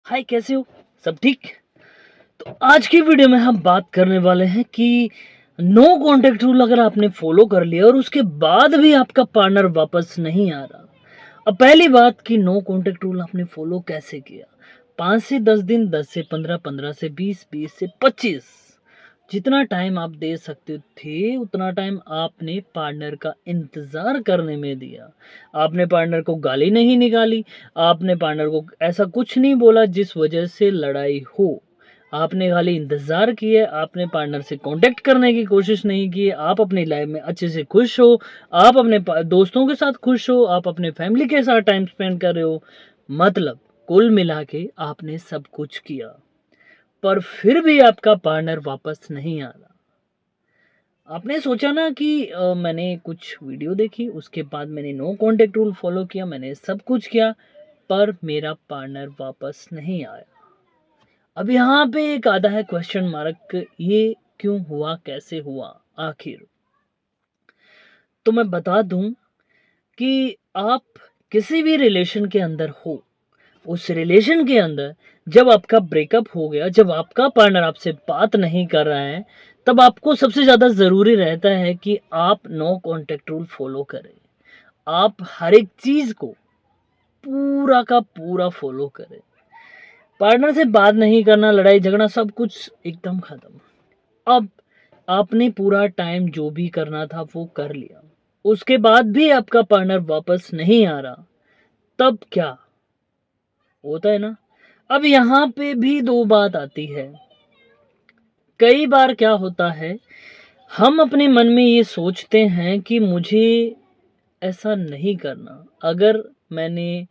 हाय, कैसे हो? सब ठीक? तो आज की वीडियो में हम बात करने वाले हैं कि नो कॉन्टैक्ट रूल अगर आपने फॉलो कर लिया और उसके बाद भी आपका पार्टनर वापस नहीं आ रहा। अब पहली बात कि नो कॉन्टैक्ट रूल आपने फॉलो कैसे किया? 5 से 10 दिन, 10 से 15, 15 से 20, 20 से 25, जितना टाइम आप दे सकते थे उतना टाइम आपने पार्टनर का इंतज़ार करने में दिया। आपने पार्टनर को गाली नहीं निकाली, आपने पार्टनर को ऐसा कुछ नहीं बोला जिस वजह से लड़ाई हो। आपने खाली इंतज़ार किया, आपने पार्टनर से कॉन्टैक्ट करने की कोशिश नहीं की, आप अपनी लाइफ़ में अच्छे से खुश हो, आप अपने दोस्तों के साथ खुश हो, आप अपने फैमिली के साथ टाइम स्पेंड कर रहे हो। मतलब कुल मिला के आपने सब कुछ किया, पर फिर भी आपका पार्टनर वापस नहीं आ रहा। आपने सोचा ना कि मैंने कुछ वीडियो देखी, उसके बाद मैंने नो कॉन्टैक्ट रूल फॉलो किया, मैंने सब कुछ किया, पर मेरा पार्टनर वापस नहीं आया। अब यहाँ पे एक आता है क्वेश्चन मार्क, ये क्यों हुआ, कैसे हुआ आखिर? तो मैं बता दूं कि आप किसी भी रिलेशन के अंदर हो, उस रिलेशन के अंदर जब आपका ब्रेकअप हो गया, जब आपका पार्टनर आपसे बात नहीं कर रहा है, तब आपको सबसे ज़्यादा ज़रूरी रहता है कि आप नो कॉन्टैक्ट रूल फॉलो करें। आप हर एक चीज़ को पूरा का पूरा फॉलो करें। पार्टनर से बात नहीं करना, लड़ाई झगड़ा सब कुछ एकदम खत्म। अब आपने पूरा टाइम जो भी करना था वो कर लिया, उसके बाद भी आपका पार्टनर वापस नहीं आ रहा, तब क्या होता है ना? अब यहाँ पे भी दो बात आती है। कई बार क्या होता है, हम अपने मन में ये सोचते हैं कि मुझे ऐसा नहीं करना। अगर मैंने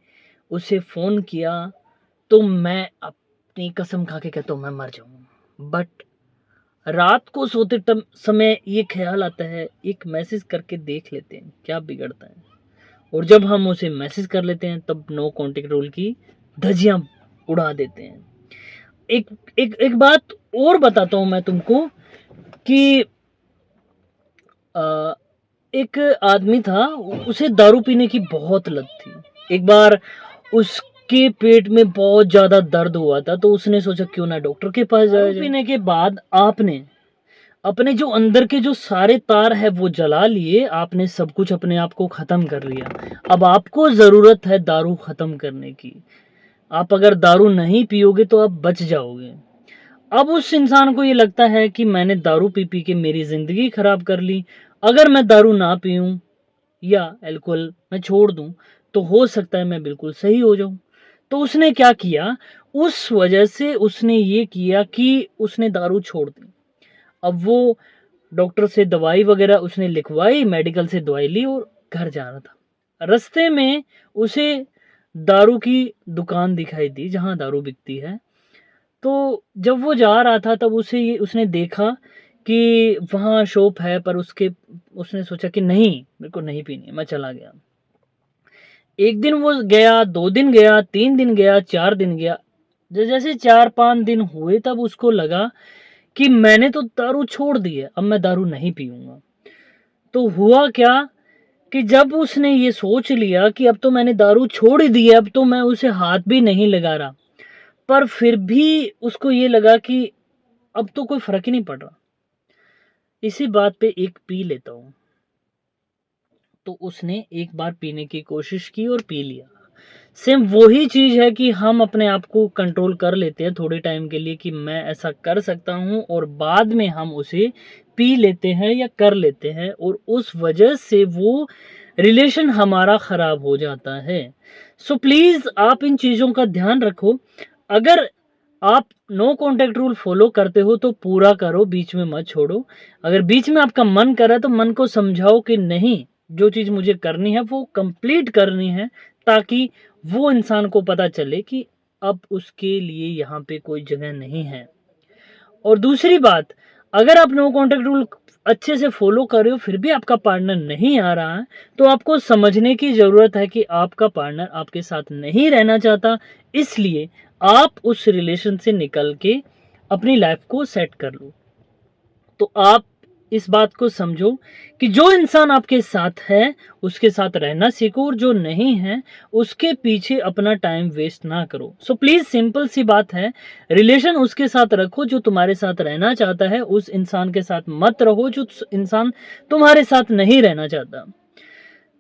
उसे फ़ोन किया तो मैं अपनी कसम खा के कहता हूँ मैं मर जाऊँगा। बट रात को सोते समय ये ख्याल आता है, एक मैसेज करके देख लेते हैं, क्या बिगड़ता है? और जब हम उसे मैसेज कर लेते हैं तब नो कॉन्टैक्ट रूल की धज्जियाँ उड़ा देते हैं। एक एक एक बात और बताता हूँ मैं तुमको कि अ, एक आदमी था, उसे दारू पीने की बहुत लत थी। एक बार उसके पेट में बहुत ज़्यादा दर्द हुआ था, तो उसने सोचा क्यों ना डॉक्टर के पास जाया जाए। दारू पीने के बाद आपने अपने जो अंदर के जो सारे तार है वो जला लिए, आपने सब कुछ अपने आप को ख़त्म कर लिया। अब आपको ज़रूरत है दारू ख़त्म करने की। आप अगर दारू नहीं पियोगे तो आप बच जाओगे। अब उस इंसान को ये लगता है कि मैंने दारू पी के मेरी ज़िंदगी ख़राब कर ली। अगर मैं दारू ना पीऊँ या अल्कोहल मैं छोड़ दूँ, तो हो सकता है मैं बिल्कुल सही हो जाऊँ। तो उसने क्या किया, उस वजह से उसने ये किया कि उसने दारू छोड़ दी। अब वो डॉक्टर से दवाई वग़ैरह उसने लिखवाई, मेडिकल से दवाई ली और घर जाना था। रास्ते में उसे दारू की दुकान दिखाई दी, जहाँ दारू बिकती है। तो जब वो जा रहा था तब उसने देखा कि वहाँ शॉप है, पर उसने सोचा कि नहीं, मेरे को नहीं पीनी है, मैं चला गया। 1 दिन वो गया, 2 दिन गया, 3 दिन गया, 4 दिन गया। जैसे 4-5 दिन हुए तब उसको लगा कि मैंने तो दारू छोड़ दी है, अब मैं दारू नहीं पीऊँगा। तो हुआ क्या कि जब उसने ये सोच लिया कि अब तो मैंने दारू छोड़ ही दी है, अब तो मैं उसे हाथ भी नहीं लगा रहा, पर फिर भी उसको ये लगा कि अब तो कोई फ़र्क ही नहीं पड़ रहा। इसी बात पे एक पी लेता हूँ। तो उसने एक बार पीने की कोशिश की और पी लिया। सेम वही चीज़ है कि हम अपने आप को कंट्रोल कर लेते हैं थोड़े टाइम के लिए कि मैं ऐसा कर सकता हूँ, और बाद में हम उसे पी लेते हैं या कर लेते हैं, और उस वजह से वो रिलेशन हमारा ख़राब हो जाता है। सो प्लीज़ आप इन चीज़ों का ध्यान रखो। अगर आप नो कॉन्टैक्ट रूल फ़ॉलो करते हो तो पूरा करो, बीच में मत छोड़ो। अगर बीच में आपका मन कर रहा है तो मन को समझाओ कि नहीं, जो चीज़ मुझे करनी है वो कंप्लीट करनी है, ताकि वो इंसान को पता चले कि अब उसके लिए यहाँ पे कोई जगह नहीं है। और दूसरी बात, अगर आप नो कॉन्टैक्ट रूल अच्छे से फ़ॉलो कर रहे हो फिर भी आपका पार्टनर नहीं आ रहा है, तो आपको समझने की ज़रूरत है कि आपका पार्टनर आपके साथ नहीं रहना चाहता, इसलिए आप उस रिलेशन से निकल के अपनी लाइफ़ को सेट कर लो। तो आप इस बात को समझो कि जो इंसान आपके साथ है उसके साथ रहना सीखो, और जो नहीं है उसके पीछे अपना टाइम वेस्ट ना करो। सो प्लीज, सिंपल सी बात है, रिलेशन उसके साथ रखो जो तुम्हारे साथ रहना चाहता है, उस इंसान के साथ मत रहो जो इंसान तुम्हारे साथ नहीं रहना चाहता।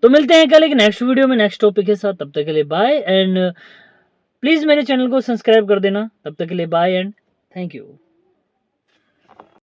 तो मिलते हैं कल एक नेक्स्ट वीडियो में नेक्स्ट टॉपिक के साथ। तब तक के लिए बाय, एंड प्लीज मेरे चैनल को सब्सक्राइब कर देना। तब तक के लिए बाय एंड थैंक यू।